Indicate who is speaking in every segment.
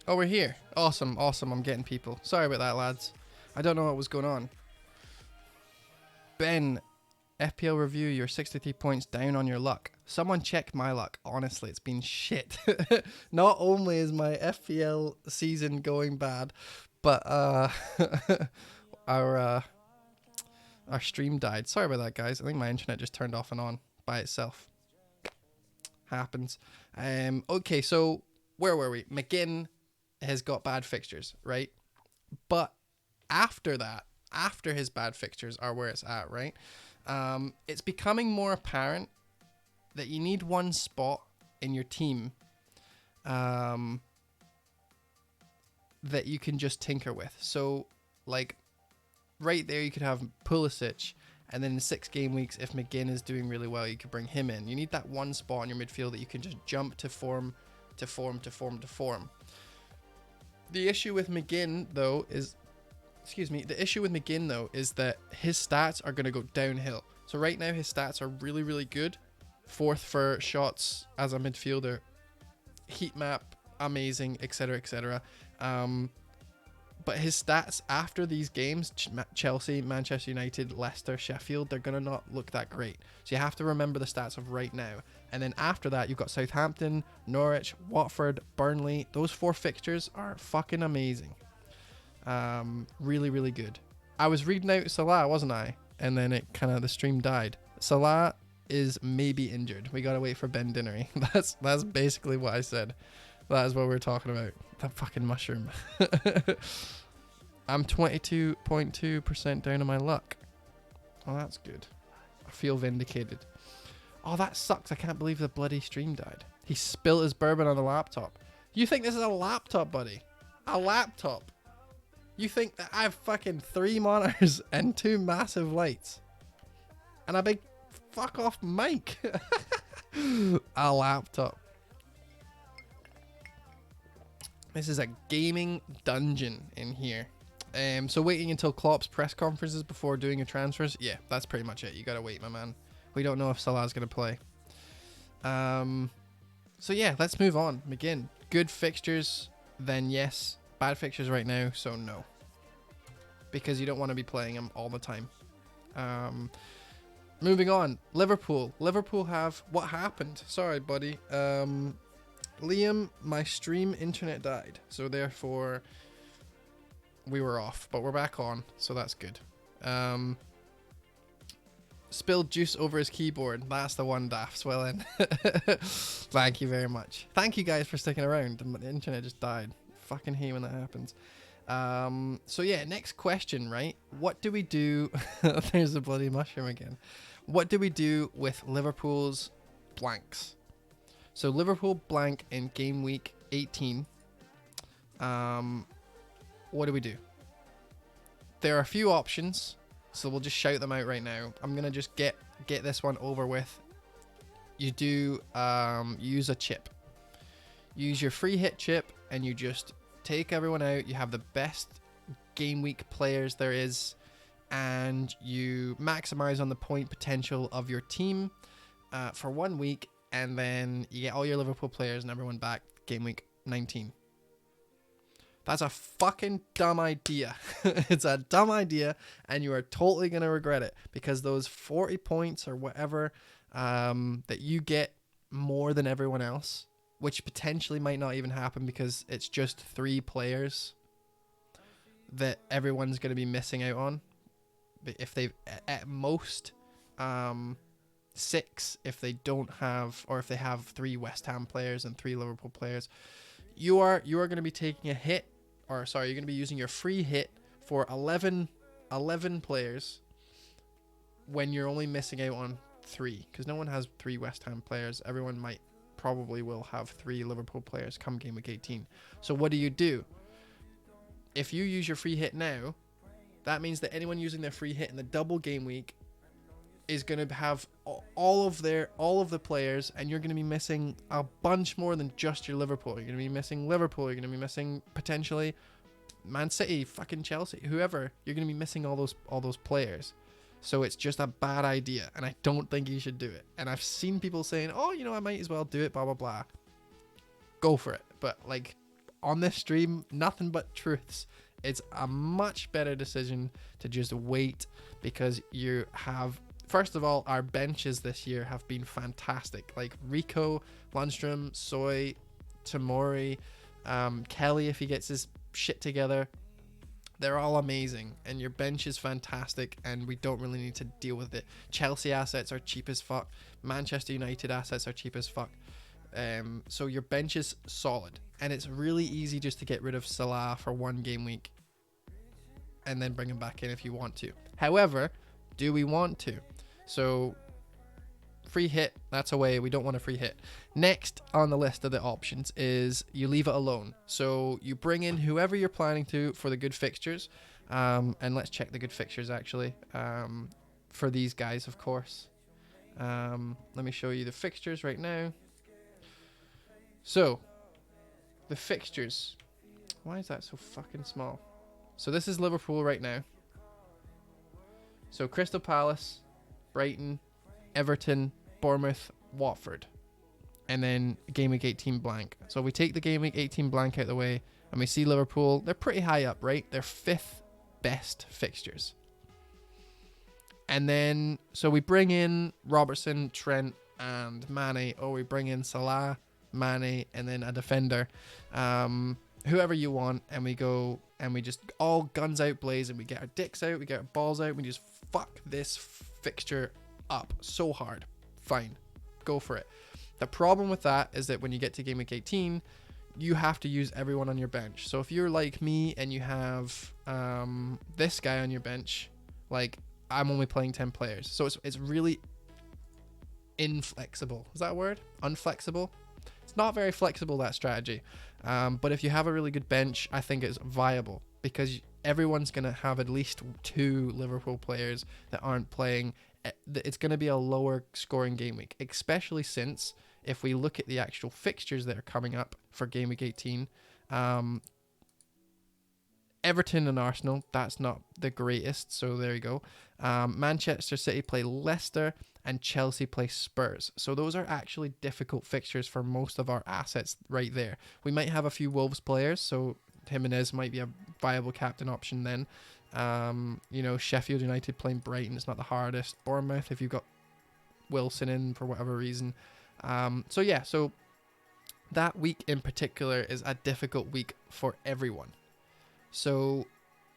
Speaker 1: Oh, we're here. Awesome, awesome. I'm getting people. Sorry about that, lads. I don't know what was going on. Ben, FPL review, you're 63 points down on your luck. Someone check my luck. Honestly, it's been shit. Not only is my FPL season going bad, but our uh, our stream died. Sorry about that, guys. I think my internet just turned off and on by itself. Happens. Okay, so where were we? McGinn has got bad fixtures, right? But after that, after his bad fixtures are where it's at, right? It's becoming more apparent that you need one spot in your team that you can just tinker with. So, like, right there, you could have Pulisic, and then in 6 game weeks, if McGinn is doing really well, you could bring him in. You need that one spot in your midfield that you can just jump to form, to form, to form, to form. The issue with McGinn, though, is... the issue with McGinn, though, is that his stats are going to go downhill. So right now, his stats are really, really good. 4th for shots as a midfielder. Heat map, amazing, etc., etc. But his stats after these games, Chelsea, Manchester United, Leicester, Sheffield, they're going to not look that great. So you have to remember the stats of right now. And then after that, you've got Southampton, Norwich, Watford, Burnley. Those 4 fixtures are fucking amazing. Really, really good. I was reading out Salah, wasn't I? And then it kind of, the stream died. Salah is maybe injured. We got to wait for Ben Dinnery. That's basically what I said. That is what we're talking about. That fucking mushroom. I'm 22.2% down on my luck. Oh, that's good. I feel vindicated. Oh, that sucks. I can't believe the bloody stream died. He spilled his bourbon on the laptop. You think this is a laptop, buddy? A laptop? You think that I have fucking 3 monitors and 2 massive lights? And a big fuck off mic? A laptop. This is a gaming dungeon in here. So waiting until Klopp's press conferences before doing your transfers. Yeah, that's pretty much it. You gotta wait, my man. We don't know if Salah's gonna play. So yeah, let's move on. McGinn, good fixtures, then yes. Bad fixtures right now, so no. Because you don't want to be playing him all the time. Moving on. Liverpool. Liverpool have... What happened? Sorry, buddy. Liam, my stream internet died. So therefore, we were off. But we're back on, so that's good. Spilled juice over his keyboard. That's the one, Daft Swelling. Thank you very much. Thank you guys for sticking around. The internet just died. Fucking hate when that happens. So yeah, next question, right? What do we do? There's a bloody mushroom again. What do we do with Liverpool's blanks? So Liverpool blank in game week 18. What do we do? There are a few options, so we'll just shout them out right now. I'm gonna just get this one over with. You do use a chip. Use your free hit chip, and you just take everyone out. You have the best game week players there is, and you maximize on the point potential of your team for 1 week, and then you get all your Liverpool players and everyone back game week 19. That's a fucking dumb idea. It's a dumb idea, and you are totally going to regret it, because those 40 points or whatever that you get more than everyone else, which potentially might not even happen because it's just 3 players that everyone's going to be missing out on. But if they've at most 6, if they don't have, or if they have 3 West Ham players and 3 Liverpool players, you are going to be taking a hit, or sorry, you're going to be using your free hit for 11 players when you're only missing out on 3, because no one has 3 West Ham players. Everyone probably will have 3 Liverpool players come game week 18. So what do? If you use your free hit now, that means that anyone using their free hit in the double game week is going to have all of the players, and you're going to be missing a bunch more than just your Liverpool. You're going to be missing Liverpool. You're going to be missing potentially Man City, fucking Chelsea, whoever. You're going to be missing all those players. So it's just a bad idea, and I don't think you should do it. And I've seen people saying, oh, I might as well do it, blah, blah, blah. Go for it. But, like, on this stream, nothing but truths. It's a much better decision to just wait, because you have, first of all, our benches this year have been fantastic. Like Rico, Lundstrom, Soy, Tamori, Kelly if he gets his shit together. They're all amazing, and your bench is fantastic, and we don't really need to deal with it. Chelsea assets are cheap as fuck. Manchester United assets are cheap as fuck. So your bench is solid, and it's really easy just to get rid of Salah for one game week and then bring him back in if you want to. However, do we want to? So free hit, that's away. We don't want a free hit. Next on the list of the options is you leave it alone. So you bring in whoever you're planning to for the good fixtures. And let's check the good fixtures actually. For these guys, of course. Let me show you the fixtures right now. So the fixtures. Why is that so fucking small? So this is Liverpool right now. So Crystal Palace, Brighton, Everton, Bournemouth, Watford, and then game week 18 blank. So we take the game week 18 blank out of the way, and we see Liverpool. They're pretty high up, right? They're 5th best fixtures. And then, so we bring in Robertson, Trent, and Mane, or we bring in Salah, Mane, and then a defender, whoever you want, and we go and we just all guns out blazing. We get our dicks out, we get our balls out, we just fuck this fixture up so hard. Fine, go for it. The problem with that is that when you get to game week 18, you have to use everyone on your bench. So if you're like me and you have this guy on your bench, like I'm only playing 10 players, so it's really inflexible. Is that a word? Unflexible? It's not very flexible, that strategy. But if you have a really good bench, I think it's viable, because everyone's going to have at least 2 Liverpool players that aren't playing. It's going to be a lower scoring game week, especially since if we look at the actual fixtures that are coming up for game week 18, Everton and Arsenal, that's not the greatest, so there you go. Manchester City play Leicester, and Chelsea play Spurs. So those are actually difficult fixtures for most of our assets right there. We might have a few Wolves players, so Jimenez might be a viable captain option then. Sheffield United playing Brighton, it's not the hardest. Bournemouth, if you've got Wilson in for whatever reason. So that week in particular is a difficult week for everyone. So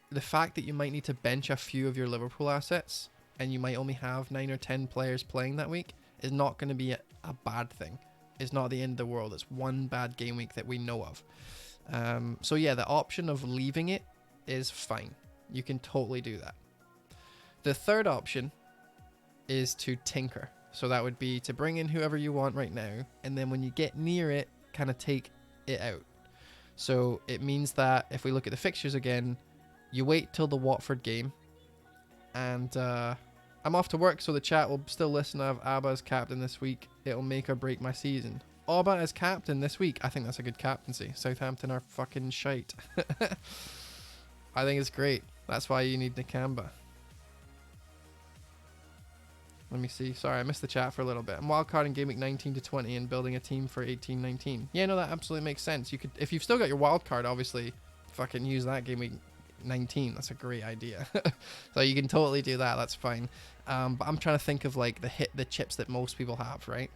Speaker 1: the fact that you might need to bench a few of your Liverpool assets and you might only have 9 or 10 players playing that week is not going to be a bad thing. It's not the end of the world. It's one bad game week that we know of. The option of leaving it is fine. You can totally do that. The third option is to tinker. So that would be to bring in whoever you want right now, and then when you get near it, kind of take it out. So it means that if we look at the fixtures again, you wait till the Watford game, and I'm off to work, so the chat will still listen. I have Abba as captain this week. It'll make or break my season. Abba as captain this week. I think that's a good captaincy. Southampton are fucking shite. I think it's great. That's why you need Nakamba. Let me see. Sorry, I missed the chat for a little bit. I'm wildcarding game week 19 to 20 and building a team for 18-19. Yeah, no, that absolutely makes sense. You could, if you've still got your wildcard, obviously, fucking use that game week 19. That's a great idea. So you can totally do that. That's fine. But I'm trying to think of like the chips that most people have, right?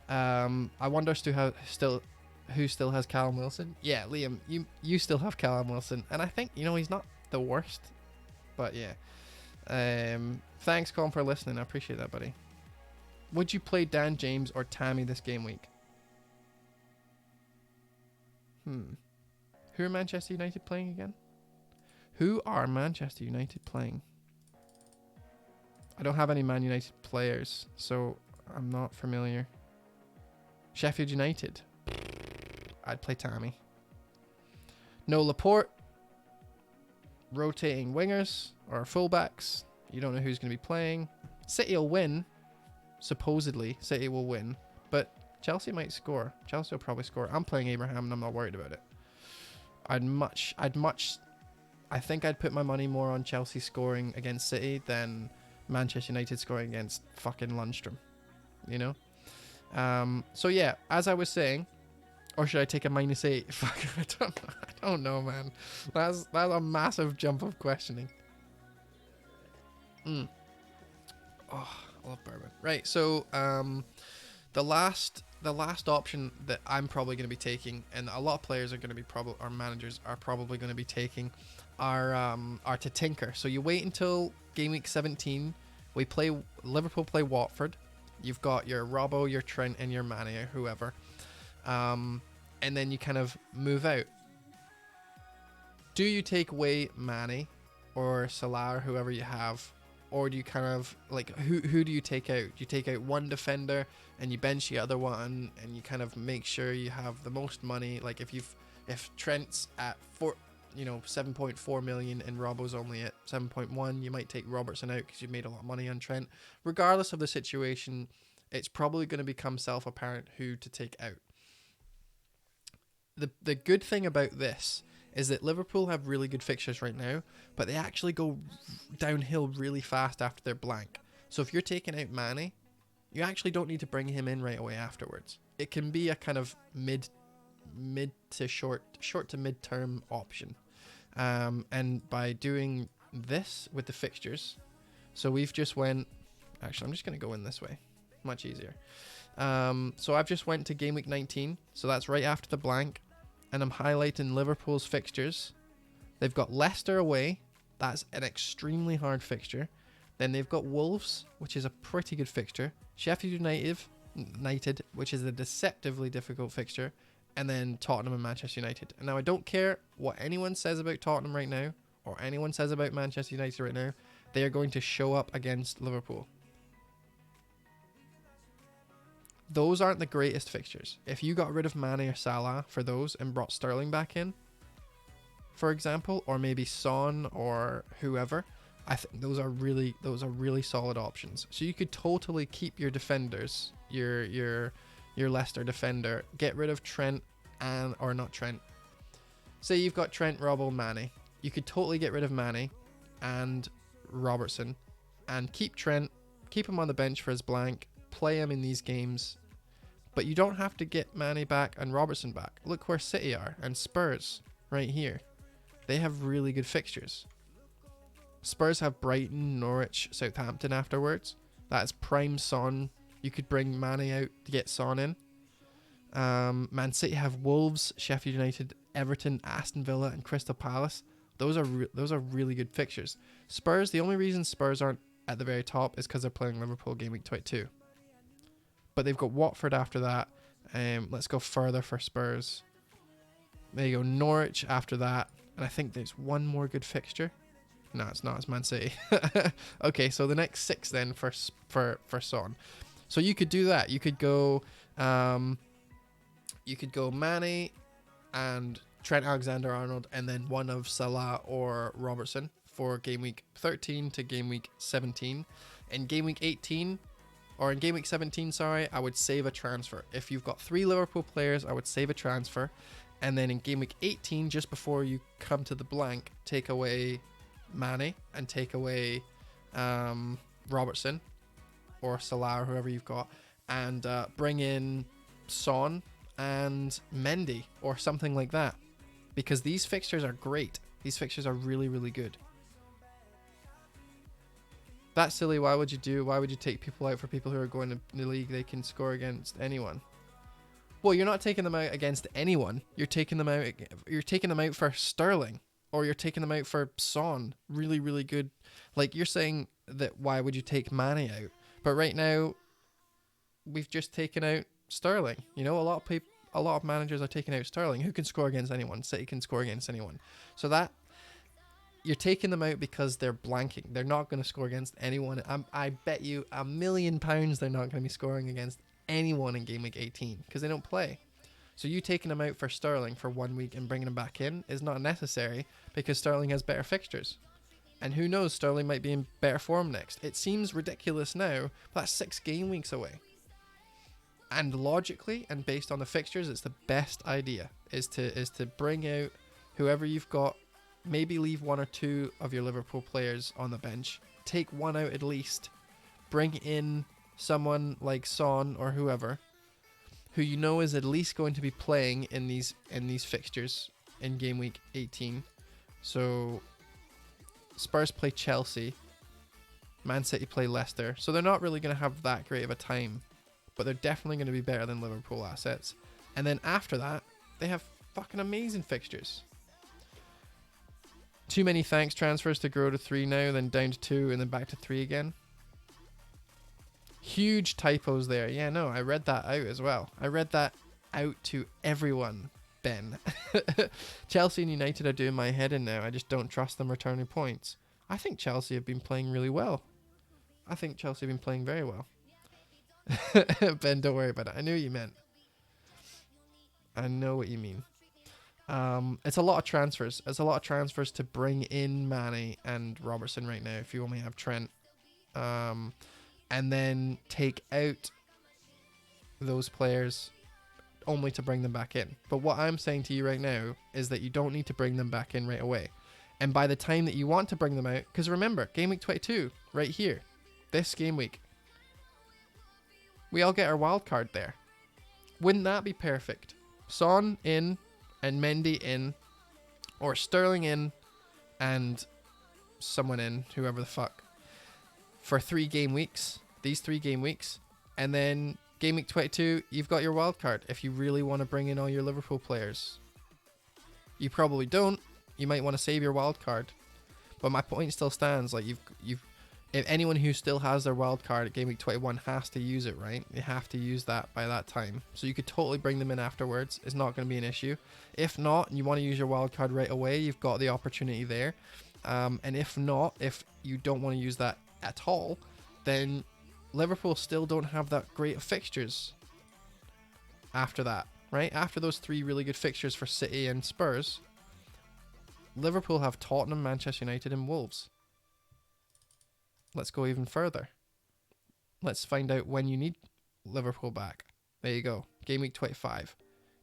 Speaker 1: I wonder who still has Callum Wilson. Yeah, Liam, you still have Callum Wilson, and I think he's not the worst. But yeah. Thanks, Colin, for listening. I appreciate that, buddy. Would you play Dan James or Tammy this game week? Who are Manchester United playing again? Who are Manchester United playing? I don't have any Man United players, so I'm not familiar. Sheffield United. I'd play Tammy. No Laporte. Rotating wingers or fullbacks. You don't know who's going to be playing. City will win. Supposedly, City will win. But Chelsea might score. Chelsea will probably score. I'm playing Abraham and I'm not worried about it. I think I'd put my money more on Chelsea scoring against City than Manchester United scoring against fucking Lundstrom. So yeah, as I was saying, Or should I take a -8? Fuck, I don't know, man. That's a massive jump of questioning. Oh, I love bourbon. Right, so the last option that I'm probably going to be taking, and a lot of players are going to be our managers are probably going to be taking, are to tinker. So you wait until game week 17. Liverpool play Watford. You've got your Robbo, your Trent, and your Mane, or whoever. And then you kind of move out. Do you take away Mane or Salah or whoever you have? Or do you kind of, like, who do you take out? Do you take out one defender and you bench the other one, and you kind of make sure you have the most money? Like, if Trent's at 7.4 million and Robbo's only at 7.1, you might take Robertson out because you've made a lot of money on Trent. Regardless of the situation, it's probably going to become self-apparent who to take out. The good thing about this is that Liverpool have really good fixtures right now, but they actually go downhill really fast after they're blank. So if you're taking out Mane, you actually don't need to bring him in right away afterwards. It can be a kind of mid to short to mid-term option. And by doing this with the fixtures, so we've just went, actually I'm just going to go in this way, much easier. So I've just went to game week 19, so that's right after the blank, and I'm highlighting Liverpool's fixtures. They've got Leicester away. That's an extremely hard fixture. Then they've got Wolves, which is a pretty good fixture. Sheffield United, which is a deceptively difficult fixture. And then Tottenham and Manchester United. And now I don't care what anyone says about Tottenham right now, or anyone says about Manchester United right now. They are going to show up against Liverpool. Those aren't the greatest fixtures. If you got rid of Mane or Salah for those and brought Sterling back in, for example, or maybe Son or whoever, I think those are really solid options. So you could totally keep your defenders, your Leicester defender, get rid of Trent or not Trent. Say you've got Trent, Robbo, Mane. You could totally get rid of Mane and Robertson and keep Trent, keep him on the bench for his blank, play him in these games. But you don't have to get Mane back and Robertson back. Look where City are and Spurs right here. They have really good fixtures. Spurs have Brighton, Norwich, Southampton afterwards. That's prime Son. You could bring Mane out to get Son in. Man City have Wolves, Sheffield United, Everton, Aston Villa, and Crystal Palace. Those are really good fixtures. Spurs, the only reason Spurs aren't at the very top is because they're playing Liverpool game week 22. But they've got Watford after that. Let's go further for Spurs. There you go, Norwich after that. And I think there's one more good fixture. No, it's not. It's Man City. Okay, so the next 6 then for Son. So you could do that. You could go Mane and Trent Alexander-Arnold, and then one of Salah or Robertson for game week 13 to game week 17. In game week 18, or in game week 17, sorry, I would save a transfer. If you've got 3 Liverpool players, I would save a transfer. And then in game week 18, just before you come to the blank, take away Mane and take away Robertson or Salah or whoever you've got, and bring in Son and Mendy or something like that, because these fixtures are great. These fixtures are really, really good. That's silly. Why would you take people out for people who are going to the league? They can score against anyone. Well, you're not taking them out against anyone. You're taking them out for Sterling, or you're taking them out for Son. Really, really good. Like, you're saying that why would you take Mane out? But right now, we've just taken out Sterling. You know, a lot of managers are taking out Sterling, who can score against anyone. City can score against anyone. So that, you're taking them out because they're blanking. They're not going to score against anyone. I bet you £1 million they're not going to be scoring against anyone in game week 18 because they don't play. So you taking them out for Sterling for 1 week and bringing them back in is not necessary, because Sterling has better fixtures. And who knows, Sterling might be in better form next. It seems ridiculous now, but that's 6 game weeks away. And logically, and based on the fixtures, it's the best idea is to bring out whoever you've got. Maybe leave 1 or 2 of your Liverpool players on the bench. Take one out at least. Bring in someone like Son or whoever. who you know is at least going to be playing in these fixtures in game week 18. So Spurs play Chelsea, Man City play Leicester. So they're not really going to have that great of a time, but they're definitely going to be better than Liverpool assets. And then after that, they have fucking amazing fixtures. Too many thanks transfers to grow to 3 now, then down to 2, and then back to 3 again. Huge typos there. Yeah, no, I read that out as well. I read that out to everyone, Ben. Chelsea and United are doing my head in now. I just don't trust them returning points. I think Chelsea have been playing really well. I think Chelsea have been playing very well. Ben, don't worry about it. I knew what you meant. I know what you mean. It's a lot of transfers. It's a lot of transfers to bring in Mane and Robertson right now if you only have Trent. And then take out those players only to bring them back in. But what I'm saying to you right now is that you don't need to bring them back in right away. And by the time that you want to bring them out, because remember, game week 22, right here, this game week, we all get our wild card there. Wouldn't that be perfect? Son in and Mendy in, or Sterling in and someone in, whoever the fuck, for 3 game weeks, these 3 game weeks, and then game week 22, you've got your wild card if you really want to bring in all your Liverpool players. You probably don't. You might want to save your wild card, but my point still stands. Like you've if anyone who still has their wild card at game week 21 has to use it, right? They have to use that by that time. So you could totally bring them in afterwards. It's not going to be an issue. If not, and you want to use your wild card right away, you've got the opportunity there. And if not, if you don't want to use that at all, then Liverpool still don't have that great of fixtures after that, right? After those 3 really good fixtures for City and Spurs, Liverpool have Tottenham, Manchester United, and Wolves. Let's go even further. Let's find out when you need Liverpool back. There you go. Game week 25.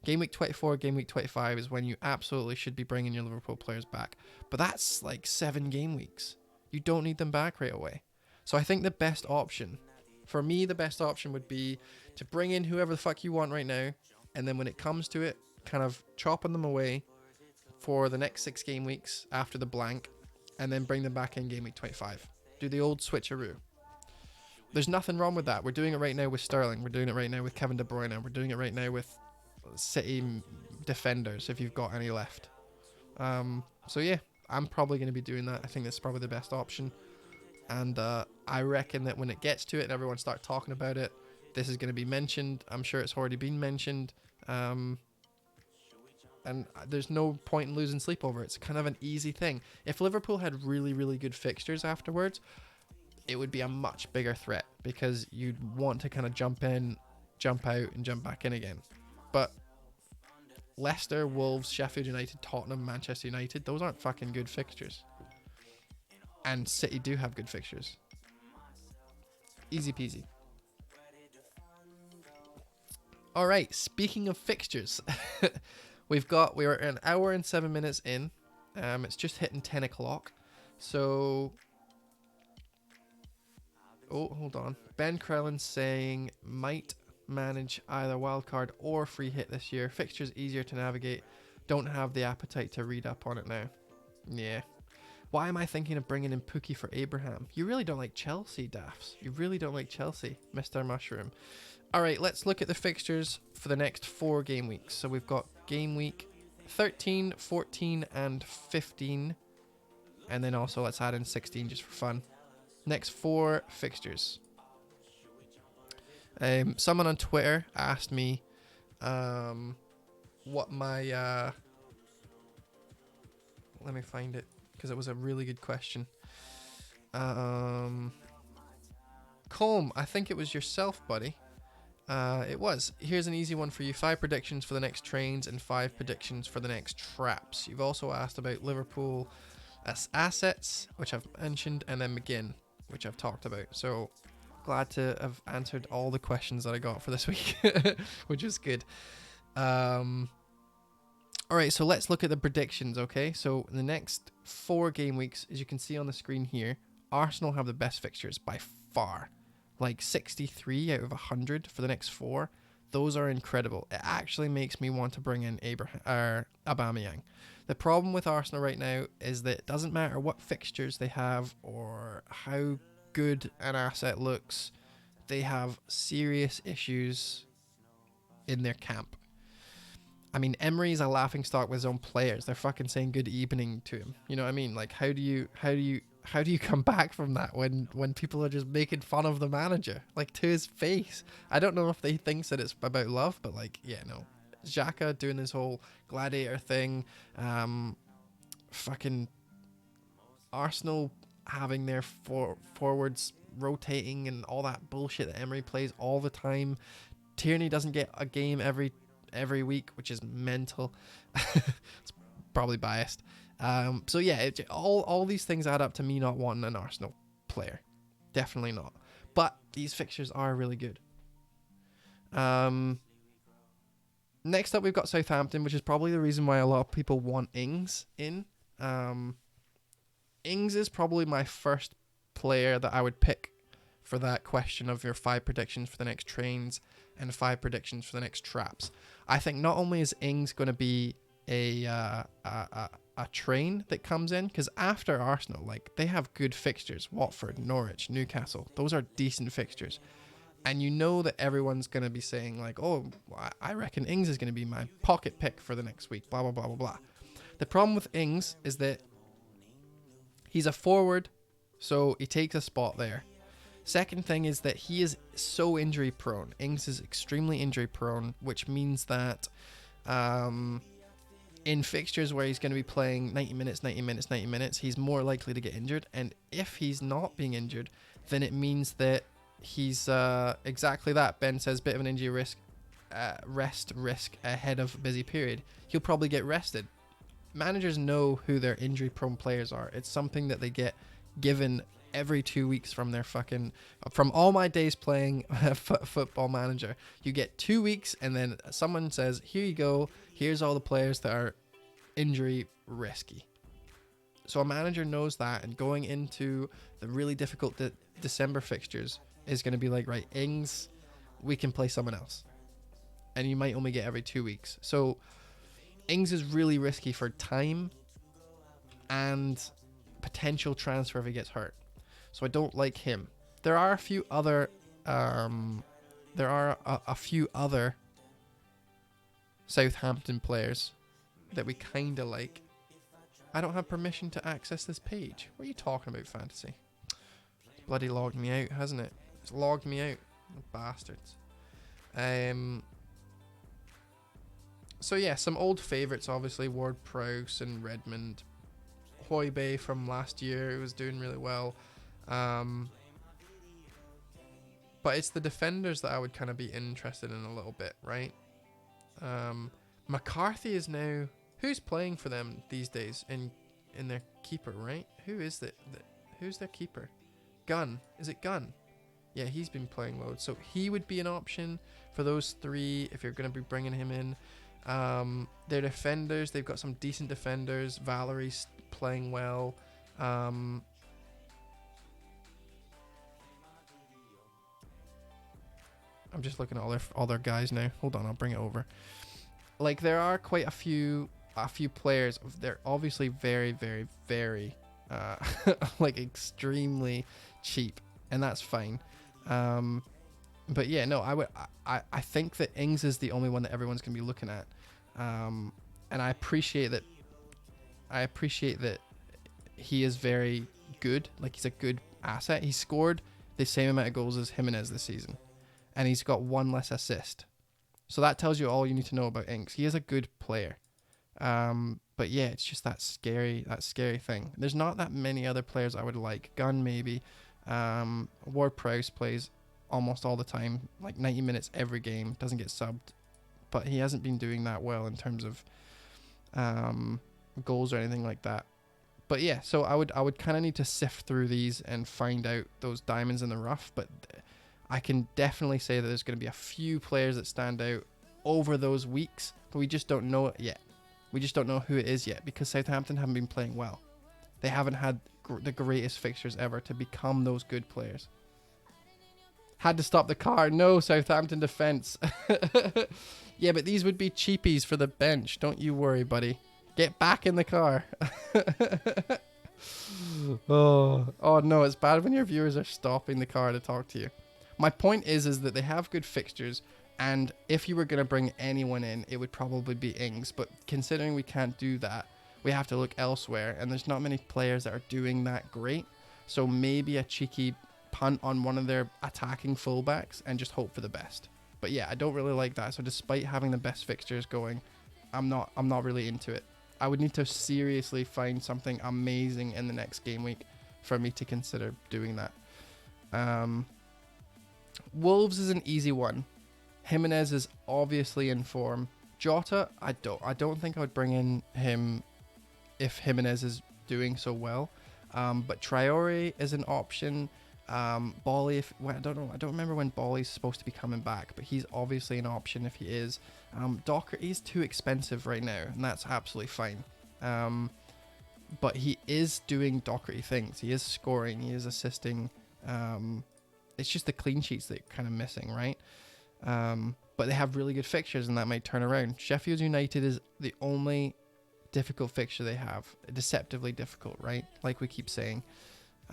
Speaker 1: Game week 24, game week 25 is when you absolutely should be bringing your Liverpool players back. But that's like 7 game weeks. You don't need them back right away. So I think the best option, for me, the best option would be to bring in whoever the fuck you want right now. And then when it comes to it, kind of chopping them away for the next 6 game weeks after the blank. And then bring them back in game week 25. Do the old switcheroo. There's nothing wrong with that. We're doing it right now with Sterling. We're doing it right now with Kevin De Bruyne. We're doing it right now with City defenders, if you've got any left. So yeah, I'm probably going to be doing that. I think that's probably the best option. And I reckon that when it gets to it and everyone starts talking about it, this is going to be mentioned. I'm sure it's already been mentioned. And there's no point in losing sleep over it. It's kind of an easy thing. If Liverpool had really, really good fixtures afterwards, it would be a much bigger threat because you'd want to kind of jump in, jump out, and jump back in again. But Leicester, Wolves, Sheffield United, Tottenham, Manchester United, those aren't fucking good fixtures. And City do have good fixtures. Easy peasy. All right, speaking of fixtures, we're an hour and 7 minutes in. It's just hitting 10 o'clock. So, oh, hold on. Ben Krellin's saying might manage either wildcard or free hit this year. Fixtures easier to navigate. Don't have the appetite to read up on it now. Yeah. Why am I thinking of bringing in Pookie for Abraham? You really don't like Chelsea, Daffs. You really don't like Chelsea, Mr. Mushroom. All right, let's look at the fixtures for the next 4 game weeks. So we've got game week 13, 14, and 15. And then also let's add in 16 just for fun. Next 4 fixtures. Someone on Twitter asked me what my... let me find it, because it was a really good question. Colm, I think it was yourself, buddy. It was. Here's an easy one for you. 5 predictions for the next trains and 5 predictions for the next traps. You've also asked about Liverpool as assets, which I've mentioned, and then McGinn, which I've talked about. So glad to have answered all the questions that I got for this week, which was good. All right, so let's look at the predictions, okay? So in the next 4 game weeks, as you can see on the screen here, Arsenal have the best fixtures by far. Like 63 out of 100 for the next 4. those are incredible. It actually makes me want to bring in Aubameyang. The problem with Arsenal right now is that it doesn't matter what fixtures they have or how good an asset looks, they have serious issues in their camp. I mean, Emery's a laughingstock with his own players. They're fucking saying good evening to him. You know what I mean? Like, how do you come back from that when people are just making fun of the manager, like, to his face? I don't know if they thinks that it's about love, but like, yeah, no. Xhaka doing his whole gladiator thing, fucking Arsenal having their forwards rotating and all that bullshit that Emery plays all the time. Tierney doesn't get a game every week, which is mental. It's probably biased. So yeah, all these things add up to me not wanting an Arsenal player. Definitely not. But these fixtures are really good. Next up, we've got Southampton, which is probably the reason why a lot of people want Ings in. Ings is probably my first player that I would pick for that question of your 5 predictions for the next trains and 5 predictions for the next traps. I think not only is Ings going to be a train that comes in, because after Arsenal, like, they have good fixtures. Watford, Norwich, Newcastle, those are decent fixtures. And you know that everyone's going to be saying, like, oh, I reckon Ings is going to be my pocket pick for the next week, blah, blah, blah, blah, blah. The problem with Ings is that he's a forward, so he takes a spot there. Second thing is that he is so injury prone. Ings is extremely injury prone, which means that in fixtures where he's going to be playing 90 minutes, he's more likely to get injured. And if he's not being injured, then it means that he's exactly that. Ben says bit of an injury rest risk ahead of busy period. He'll probably get rested. Managers know who their injury prone players are. It's something that they get given every 2 weeks from all my days playing Football Manager. You get 2 weeks and then someone says, here you go, here's all the players that are injury risky. So a manager knows that, and going into the really difficult December fixtures is going to be like, right, Ings, we can play someone else. And you might only get every 2 weeks. So Ings is really risky for time and potential transfer if he gets hurt. So I don't like him. There are a few other Southampton players that we kind of like. I don't have permission to access this page. What are you talking about, Fantasy? Bloody logged me out, hasn't it? It's logged me out. Bastards. So yeah, some old favourites, obviously. Ward-Prowse and Redmond. Højbjerg from last year, who was doing really well. But it's the defenders that I would kind of be interested in a little bit, right? McCarthy is now... Who's playing for them these days in their keeper, right? Who's their keeper? Gunn. Is it Gunn? Yeah, he's been playing loads. So he would be an option for those 3 if you're going to be bringing him in. Their defenders, they've got some decent defenders. Valerie's playing well. I'm just looking at all their guys now. Hold on, I'll bring it over. Like, there are quite a few players. They're obviously very, very, very like extremely cheap, and that's fine. But yeah, no, I think that Ings is the only one that everyone's gonna be looking at. And I appreciate that he is very good. Like, he's a good asset. He scored the same amount of goals as Jimenez this season, and he's got 1 less assist. So that tells you all you need to know about Ings. He is a good player. But yeah, it's just that scary thing. There's not that many other players I would like. Gunn maybe. Ward-Prowse plays almost all the time, like 90 minutes every game, doesn't get subbed. But he hasn't been doing that well in terms of goals or anything like that. But yeah, so I would kind of need to sift through these and find out those diamonds in the rough. But I can definitely say that there's going to be a few players that stand out over those weeks, but we just don't know it yet. We just don't know who it is yet because Southampton haven't been playing well. They haven't had the greatest fixtures ever to become those good players. Had to stop the car. No, Southampton defense. Yeah, but these would be cheapies for the bench. Don't you worry, buddy. Get back in the car. Oh no, it's bad when your viewers are stopping the car to talk to you. My point is that they have good fixtures, and if you were going to bring anyone in, it would probably be Ings. But considering we can't do that, we have to look elsewhere, and there's not many players that are doing that great. So maybe a cheeky punt on one of their attacking fullbacks and just hope for the best. But yeah, I don't really like that. So despite having the best fixtures going, I'm not really into it. I would need to seriously find something amazing in the next game week for me to consider doing that. Wolves is an easy one. Jimenez is obviously in form. Jota, I don't think I would bring in him if Jimenez is doing so well. But Traore is an option. Bolly, I don't know. I don't remember when Bolly's supposed to be coming back, but he's obviously an option if he is. Doherty's too expensive right now, and that's absolutely fine. But he is doing Doherty things. He is scoring. He is assisting. It's just the clean sheets that are kind of missing, right? But they have really good fixtures, and that might turn around. Sheffield United is the only difficult fixture they have. Deceptively difficult, right? Like we keep saying.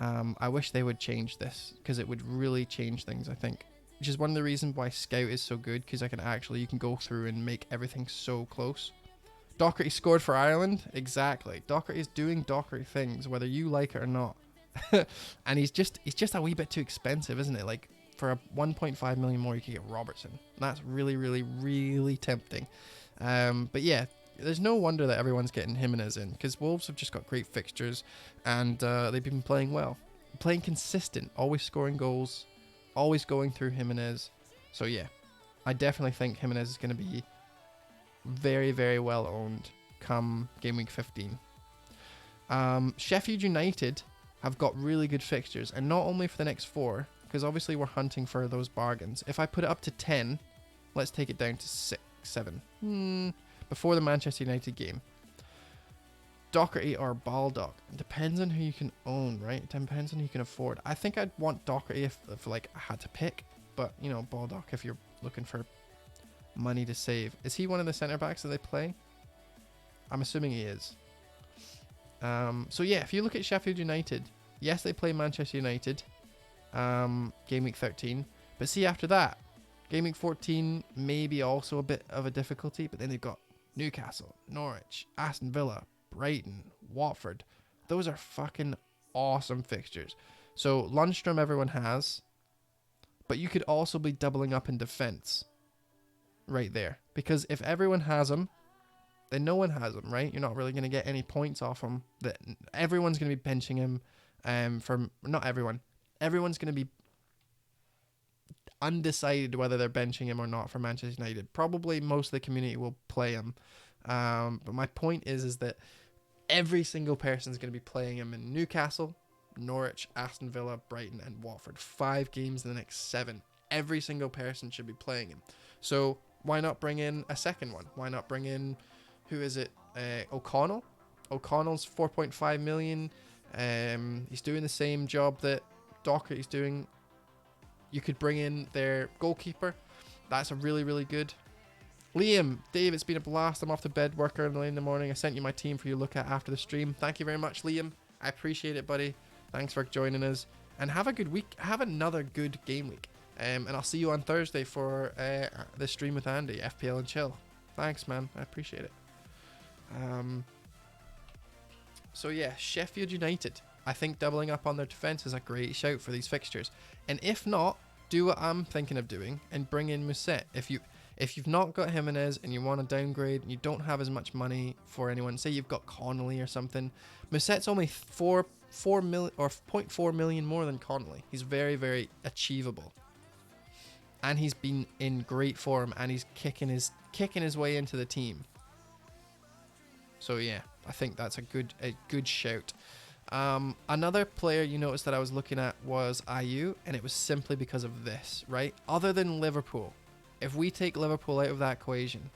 Speaker 1: I wish they would change this, because it would really change things, I think. Which is one of the reasons why Scout is so good, because you can go through and make everything so close. Doherty scored for Ireland? Exactly. Doherty is doing Doherty things, whether you like it or not. And he's just a wee bit too expensive, isn't it? Like, for a 1.5 million more, you could get Robertson. That's really, really, really tempting. But yeah, there's no wonder that everyone's getting Jimenez in, because Wolves have just got great fixtures, and they've been playing well. Playing consistent, always scoring goals, always going through Jimenez. So yeah, I definitely think Jimenez is going to be very, very well owned come game week 15. Sheffield United have got really good fixtures, and not only for the next 4, because obviously we're hunting for those bargains. If I put it up to 10, let's take it down to 6, 7. Before the Manchester United game. Doherty or Baldock. Depends on who you can own, right? It depends on who you can afford. I think I'd want Doherty if like I had to pick, but you know, Baldock if you're looking for money to save. Is he one of the centre backs that they play? I'm assuming he is. So yeah, if you look at Sheffield United, yes, they play Manchester United game week 13, but see after that, game week 14 maybe also a bit of a difficulty, but then they've got Newcastle, Norwich, Aston Villa, Brighton, Watford. Those are fucking awesome fixtures. So Lundstrom everyone has, but you could also be doubling up in defense right there, because if everyone has him, then no one has him, right? You're not really going to get any points off him. That everyone's going to be benching him. Not everyone. Everyone's going to be undecided whether they're benching him or not for Manchester United. Probably most of the community will play him. But my point is that every single person is going to be playing him in Newcastle, Norwich, Aston Villa, Brighton, and Watford. 5 games in the next 7. Every single person should be playing him. So why not bring in a second one? Why not bring in, who is it? O'Connell? O'Connell's 4.5 million. He's doing the same job that Doherty's doing. You could bring in their goalkeeper. That's a really, really good. Liam, Dave, it's been a blast. I'm off to bed, work early in the morning. I sent you my team for you to look at after the stream. Thank you very much, Liam. I appreciate it, buddy. Thanks for joining us. And have a good week. Have another good game week. And I'll see you on Thursday for the stream with Andy, FPL and Chill. Thanks, man. I appreciate it. So yeah, Sheffield United. I think doubling up on their defense is a great shout for these fixtures. And if not, do what I'm thinking of doing and bring in Musset. If you've not got Jimenez and you want to downgrade and you don't have as much money for anyone, say you've got Connolly or something, Musset's only 4 million or 0.4 million more than Connolly. He's very, very achievable. And he's been in great form, and he's kicking his way into the team. So yeah, I think that's a good shout. Another player you noticed that I was looking at was Ayew, and it was simply because of this, right? Other than Liverpool, if we take Liverpool out of that equation,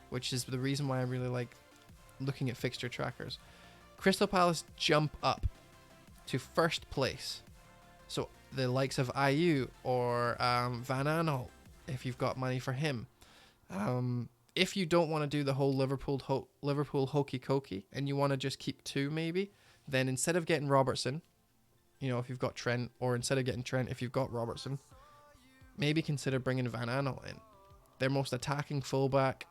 Speaker 1: which is the reason why I really like looking at fixture trackers, Crystal Palace jump up to first place. So the likes of IU or Van Aanholt, if you've got money for him. If you don't want to do the whole Liverpool hokey cokey and you want to just keep two maybe, then instead of getting Robertson, if you've got Trent, or instead of getting Trent, if you've got Robertson, maybe consider bringing Van Aanholt in. Their most attacking fullback.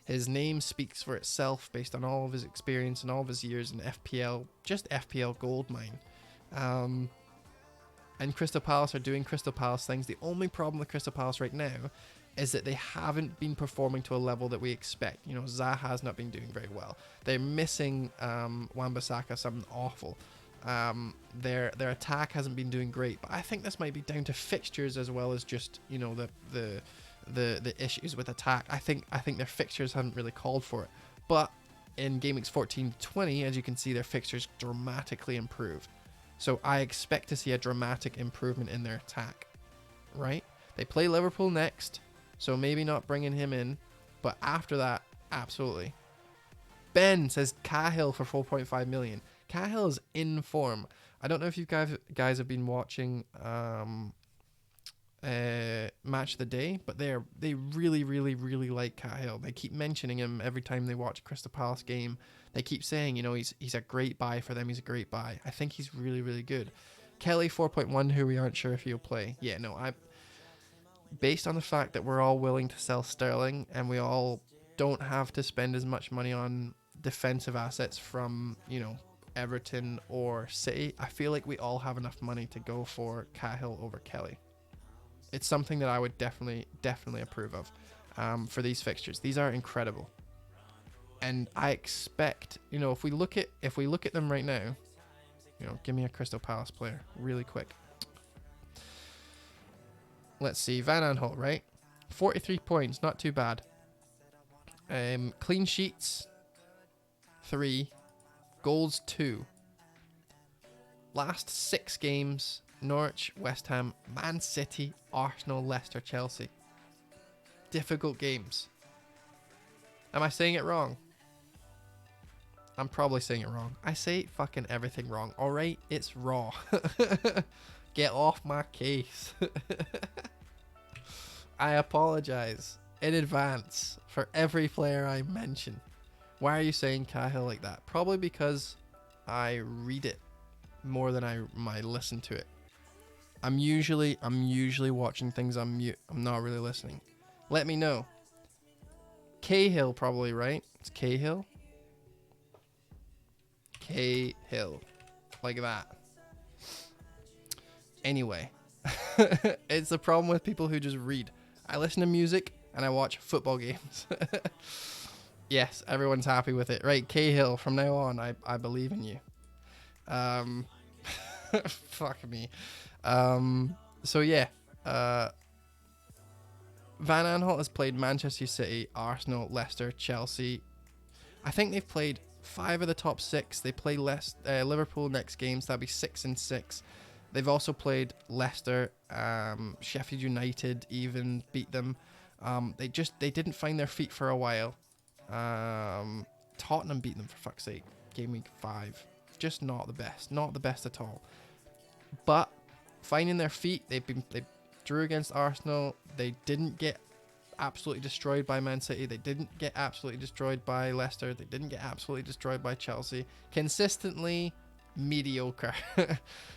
Speaker 1: His name speaks for itself based on all of his experience and all of his years in FPL, just FPL goldmine. And Crystal Palace are doing Crystal Palace things. The only problem with Crystal Palace right now is that they haven't been performing to a level that we expect. Zaha's not been doing very well. They're missing Wan-Bissaka, something awful. Their attack hasn't been doing great, but I think this might be down to fixtures as well as just the issues with attack. I think their fixtures haven't really called for it. But in game weeks 14 to 20, as you can see, their fixtures dramatically improved. So I expect to see a dramatic improvement in their attack, right? They play Liverpool next, so maybe not bringing him in, but after that, absolutely. Ben says Cahill for 4.5 million. Cahill is in form. I don't know if you guys have been watching Match of the Day, but they really, really, really like Cahill. They keep mentioning him every time they watch a Crystal Palace game. They keep saying, he's a great buy for them. He's a great buy. I think he's really, really good. Kelly 4.1, who we aren't sure if he'll play. Yeah, no, based on the fact that we're all willing to sell Sterling and we all don't have to spend as much money on defensive assets from, Everton or City, I feel like we all have enough money to go for Cahill over Kelly. It's something that I would definitely approve of for these fixtures. These are incredible. And I expect, if we look at them right now, give me a Crystal Palace player really quick. Let's see, Van Aanholt, right? 43 points, not too bad. Clean sheets, 3. Goals, 2. Last 6 games, Norwich, West Ham, Man City, Arsenal, Leicester, Chelsea. Difficult games. Am I saying it wrong? I'm probably saying it wrong. I say fucking everything wrong. Alright, it's raw. Get off my case. I apologize in advance for every player I mention. Why are you saying Cahill like that? Probably because I read it more than I listen to it. I'm usually watching things on mute. I'm not really listening. Let me know. Cahill probably, right? It's Cahill. Cahill. Like that. Anyway. It's the problem with people who just read. I listen to music and I watch football games. Yes, everyone's happy with it. Right, Cahill, from now on, I believe in you. Fuck me. So yeah. Van Aanholt has played Manchester City, Arsenal, Leicester, Chelsea. I think they've played 5 of the top 6. They play Liverpool next games. That'll be 6 and 6. They've also played Leicester, Sheffield United even beat them. They didn't find their feet for a while. Tottenham beat them, for fuck's sake. Game week 5. Just not the best at all. But finding their feet, they drew against Arsenal. They didn't get absolutely destroyed by Man City. They didn't get absolutely destroyed by Leicester. They didn't get absolutely destroyed by Chelsea. Consistently mediocre.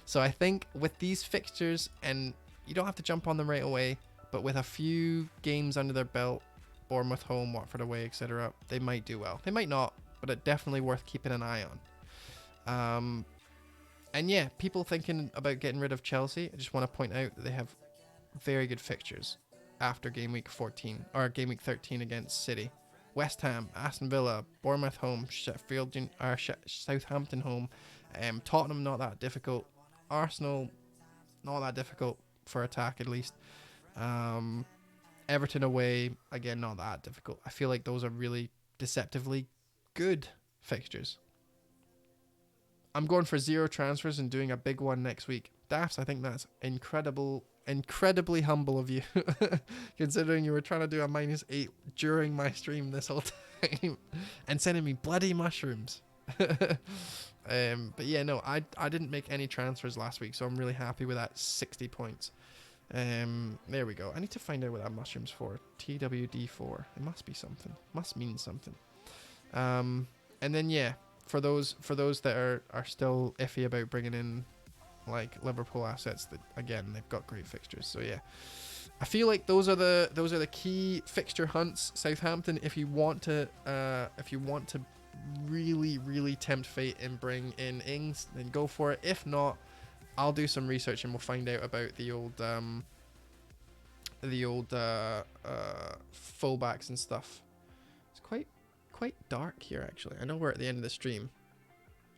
Speaker 1: So I think with these fixtures, and you don't have to jump on them right away, but with a few games under their belt, Bournemouth home, Watford away, etc., they might do well. They might not, but it's definitely worth keeping an eye on. And yeah, people thinking about getting rid of Chelsea, I just want to point out that they have very good fixtures after game week 14 or game week 13 against City. West Ham, Aston Villa, Bournemouth home, Southampton home, Tottenham not that difficult, Arsenal not that difficult for attack at least. Everton away, again, not that difficult. I feel like those are really deceptively good fixtures. I'm going for 0 transfers and doing a big one next week. Daffs, I think that's incredibly humble of you, considering you were trying to do a -8 during my stream this whole time and sending me bloody mushrooms. But yeah, no, I didn't make any transfers last week, so I'm really happy with that 60 points. There we go. I need to find out what that mushroom's for. TWD4. It must be something. Must mean something. And then yeah, for those that are still iffy about bringing in like Liverpool assets, that again they've got great fixtures. So yeah, I feel like those are the key fixture hunts. Southampton, if you want to really tempt fate and bring in Ings, then go for it. If not, I'll do some research and we'll find out about the old fullbacks and stuff. It's quite dark here actually. I know we're at the end of the stream,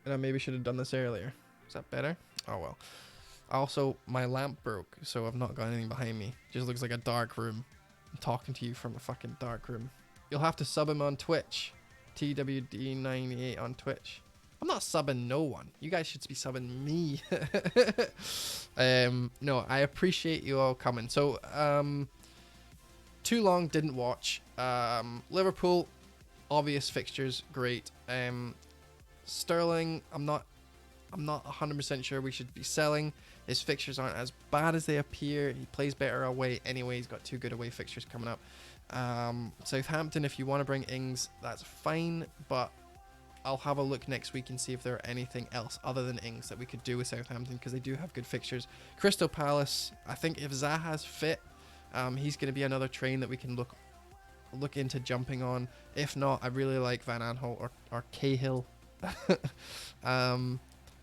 Speaker 1: and I maybe should have done this earlier. Is that better? Oh well. Also, my lamp broke, so I've not got anything behind me. It just looks like a dark room. I'm talking to you from a fucking dark room. You'll have to sub him on Twitch. TWD98 on Twitch. I'm not subbing no one. You guys should be subbing me. No, I appreciate you all coming. So, too long, didn't watch. Liverpool, obvious fixtures, great. Sterling, I'm not 100% sure we should be selling. His fixtures aren't as bad as they appear. He plays better away anyway. He's got 2 good away fixtures coming up. Southampton, if you want to bring Ings, that's fine, but I'll have a look next week and see if there are anything else other than Ings that we could do with Southampton, because they do have good fixtures. Crystal Palace, I think if Zaha's fit, he's going to be another train that we can look into jumping on. If not, I really like Van Aanholt or Cahill.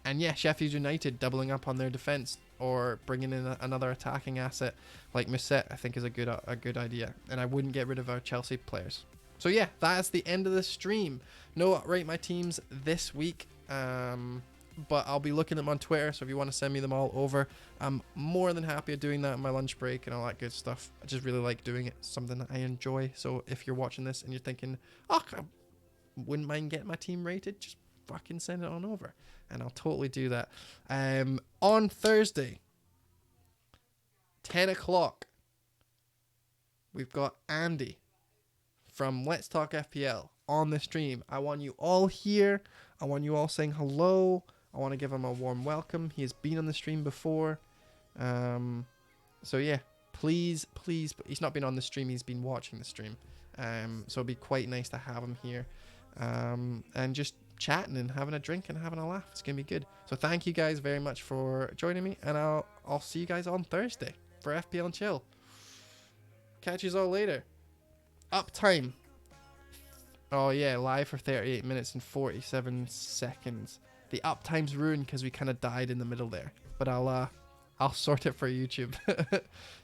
Speaker 1: And yeah, Sheffield United doubling up on their defense or bringing in another attacking asset like Musset, I think is a good idea. And I wouldn't get rid of our Chelsea players. So yeah, that's the end of the stream. No rate my teams this week, but I'll be looking at them on Twitter. So if you want to send me them all over, I'm more than happy at doing that on my lunch break and all that good stuff. I just really like doing it. It's something that I enjoy. So if you're watching this and you're thinking, oh, I wouldn't mind getting my team rated, just fucking send it on over and I'll totally do that. On Thursday, 10 o'clock, we've got Andy from Let's Talk FPL on the stream. I want you all here. I want you all saying hello. I want to give him a warm welcome. He has been on the stream before. So yeah, please, he's not been on the stream, he's been watching the stream. So it'd be quite nice to have him here. And just chatting and having a drink and having a laugh. It's gonna be good. So thank you guys very much for joining me, and I'll see you guys on Thursday for FPL and Chill. Catch you all later. Uptime. Oh yeah, live for 38 minutes and 47 seconds. The uptime's ruined because we kind of died in the middle there. But I'll sort it for YouTube.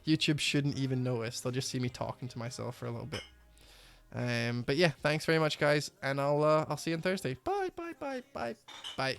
Speaker 1: YouTube shouldn't even notice. They'll just see me talking to myself for a little bit. But yeah, thanks very much, guys, and I'll see you on Thursday. Bye.